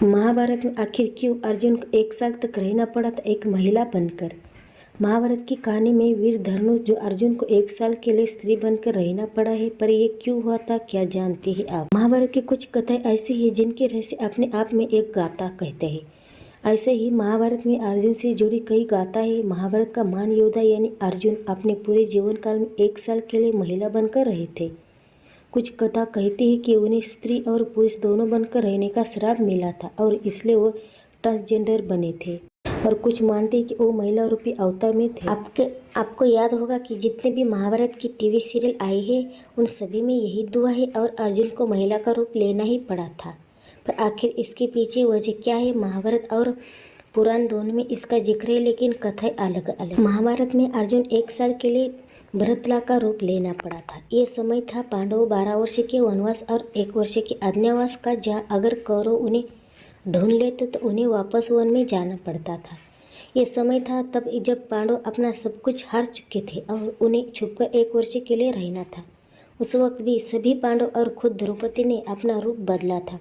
महाभारत में आखिर क्यों अर्जुन को 1 साल तक रहना पड़ा था एक महिला बनकर। महाभारत की कहानी में वीर धनुष जो अर्जुन को 1 साल के लिए स्त्री बनकर रहना पड़ा है, पर यह क्यों हुआ था, क्या जानते हैं आप? महाभारत की कुछ कथाएं ऐसी हैं जिनके रहस्य अपने आप में एक गाथा कहते हैं। ऐसे ही महाभारत में अर्जुन से जुड़ी कई गाथा है। महाभारत का महान योद्धा यानी अर्जुन अपने पूरे जीवन काल में 1 साल के लिए महिला बनकर रहे थे। कुछ कथा कहती है कि उन्हें स्त्री और पुरुष दोनों बनकर रहने का श्राप मिला था और इसलिए वो ट्रांसजेंडर बने थे, और कुछ मानते हैं कि वो महिला रूपी अवतार में थे। आपको याद होगा कि जितने भी महाभारत की टीवी सीरियल आए हैं उन सभी में यही दुआ है और अर्जुन को महिला का रूप लेना ही पड़ा था। पर आखिर इसके पीछे वजह क्या है? महाभारत और पुराण दोनों में इसका जिक्र है, लेकिन कथाएं अलग अलग। महाभारत में अर्जुन 1 साल के लिए भरतला का रूप लेना पड़ा था। ये समय था पांडव 12 वर्ष के वनवास और 1 वर्ष के अज्ञातवास का, जहाँ अगर कौरव उन्हें ढूंढ लेते तो उन्हें वापस वन में जाना पड़ता था। ये समय था तब जब पांडव अपना सब कुछ हार चुके थे और उन्हें छुपकर 1 वर्ष के लिए रहना था। उस वक्त भी सभी पांडव और खुद द्रौपदी ने अपना रूप बदला था।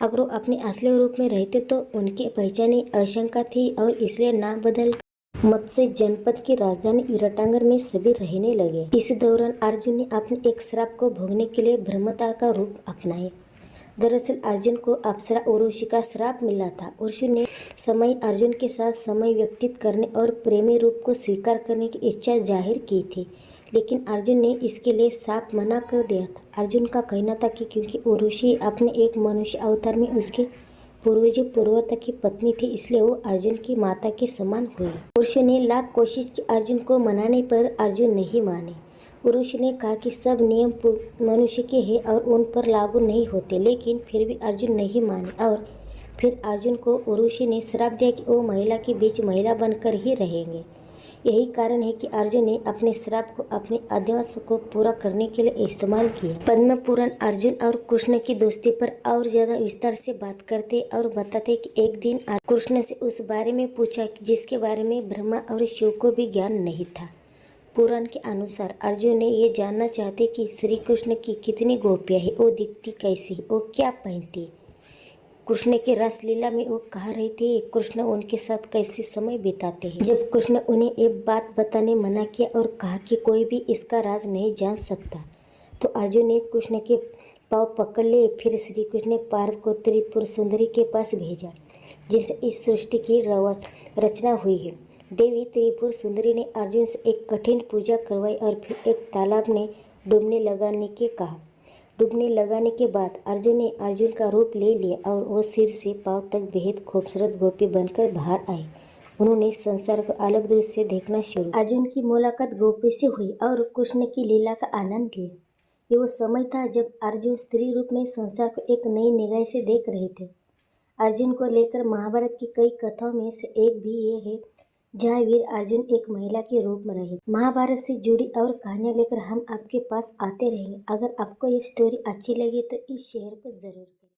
अगर वो अपने असली रूप में रहते तो उनकी पहचान आशंका थी और इसलिए ना बदल मत्स्य जनपद की राजधानी विराटानगर में सभी रहने लगे। इस दौरान अर्जुन ने अपने एक श्राप को भोगने के लिए ब्रह्मता का रूप अपनाया। दरअसल अर्जुन को अप्सरा उर्वशी का श्राप मिला था। उर्वशी ने समय अर्जुन के साथ समय व्यतीत करने और प्रेमी रूप को स्वीकार करने की इच्छा जाहिर की थी, लेकिन अर्जुन ने इसके लिए साफ मना कर दिया था। अर्जुन का कहना था कि क्योंकि उर्वशी अपने एक मनुष्य अवतार में उसके पूर्वता की पत्नी थी, इसलिए वो अर्जुन की माता के समान हुई। उर्वशी ने लाख कोशिश की अर्जुन को मनाने पर अर्जुन नहीं माने। उर्वशी ने कहा कि सब नियम मनुष्य के हैं और उन पर लागू नहीं होते, लेकिन फिर भी अर्जुन नहीं माने और फिर अर्जुन को उर्वशी ने श्राप दिया कि वो महिला के बीच महिला बनकर ही रहेंगे। यही कारण है कि अर्जुन ने अपने श्राप को अपने अज्ञातवास को पूरा करने के लिए इस्तेमाल किया। पद्म पुराण अर्जुन और कृष्ण की दोस्ती पर और ज्यादा विस्तार से बात करते और बताते कि एक दिन कृष्ण से उस बारे में पूछा जिसके बारे में ब्रह्मा और शिव को भी ज्ञान नहीं था। पुराण के अनुसार अर्जुन ने ये जानना चाहते कि श्री कृष्ण की कितनी गोपियां है, वो दिखती कैसी, वो क्या पहनती। कृष्ण के रासलीला में वो कह रहे थे कृष्ण उनके साथ कैसे समय बिताते हैं। जब कृष्ण उन्हें एक बात बताने मना किया और कहा कि कोई भी इसका राज नहीं जान सकता, तो अर्जुन ने कृष्ण के पाँव पकड़ लिए। फिर श्री कृष्ण ने पार्थ को त्रिपुर सुंदरी के पास भेजा, जिनसे इस सृष्टि की रचना हुई है। देवी त्रिपुर सुंदरी ने अर्जुन से एक कठिन पूजा करवाई और फिर एक तालाब में डूबने लगाने के बाद अर्जुन का रूप ले लिया और वो सिर से पांव तक बेहद खूबसूरत गोपी बनकर बाहर आए। उन्होंने संसार को अलग दृष्टि से देखना शुरू। अर्जुन की मुलाकात गोपी से हुई और कृष्ण की लीला का आनंद लिया। ये वो समय था जब अर्जुन स्त्री रूप में संसार को एक नई निगाह से देख रहे थे। अर्जुन को लेकर महाभारत की कई कथाओं में से एक भी ये है जहाँ वीर अर्जुन एक महिला के रूप में रहे। महाभारत से जुड़ी और कहानियाँ लेकर हम आपके पास आते रहेंगे। अगर आपको ये स्टोरी अच्छी लगी तो इस शेयर को जरूर करें।